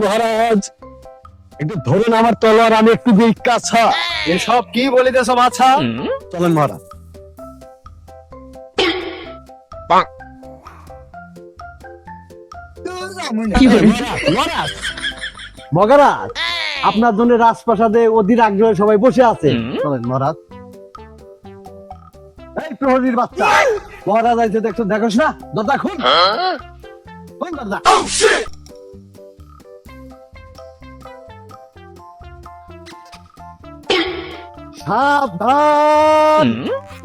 মহারাজ একটু ধরুন আমার তলোয়ার, আমি একটু জিজ্ঞাসা। এসব কি বলিতেছ বাছা? চলেন মহারাজ। মহারাজ মহারাজ আপনার জন্য রাজপ্রাসাদে অধীর আগ্রহে সবাই বসে আছে। চলেন মহারাজ। এই প্রহরীর বাচ্চা, মহারাজ আইছে দেখছো, দেখোস না? দরজা খুল, খুল দরজা। সাবধান,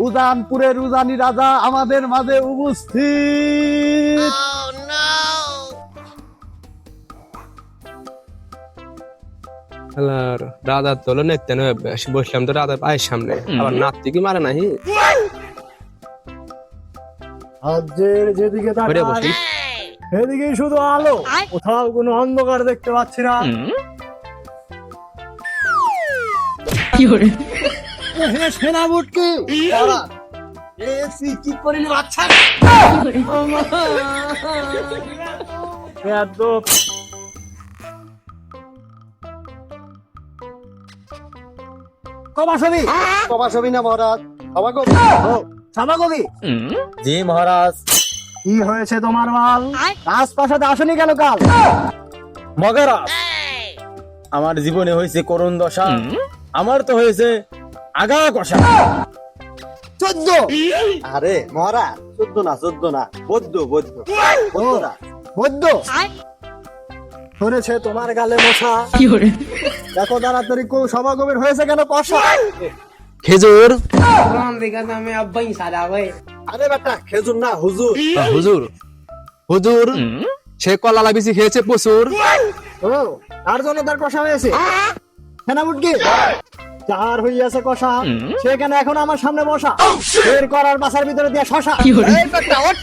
উজানপুরের উজানি রাজা আমাদের মাঝে উপস্থিত। রাধার তোলো নেতে নয়, বসলাম তো রাধার পায়ের সামনে, আবার নাতি কি মারে নাহি। রাজ্যের যেদিকে ওরে বসি। সেদিকেই শুধু আলো, কোথাও কোনো অন্ধকার দেখতে পাচ্ছি না। হে সেনাপতি, কি করিনি বাচ্চা? কবাসবি, কবাসবি না মহারাজ, সভাকবি। সভাকবি, জি মহারাজ। কি হয়েছে তোমার মাল? রাজপ্রাসাদে আসনি কেন কাল? মহারাজ, আমার জীবনে হয়েছে করুণ দশা, আমার তো হয়েছে আগা কষা। 14। আরে মহারাজ, 14 না, বৌদ্ধ বৌদ্ধ বৌদ্ধরা। বৈদ্য ধরেছে তোমার গালে মশা। দেখো তাড়াতাড়ি সভাকবির হয়েছে কেন কষা? খেজুর। আরে বেটা, খেজুর না হুজুর। হুজুর, হুজুর সে কলা লাবিছি খেয়েছে প্রচুর। ও, তার জন্য তার কষা হয়েছে। সেনাপতি, যার হইয়াছে কষা, সে কেন এখন আমার সামনে বসা? বের করার বাসার ভিতরে দিয়া শশা। এই বেটা, ওঠ।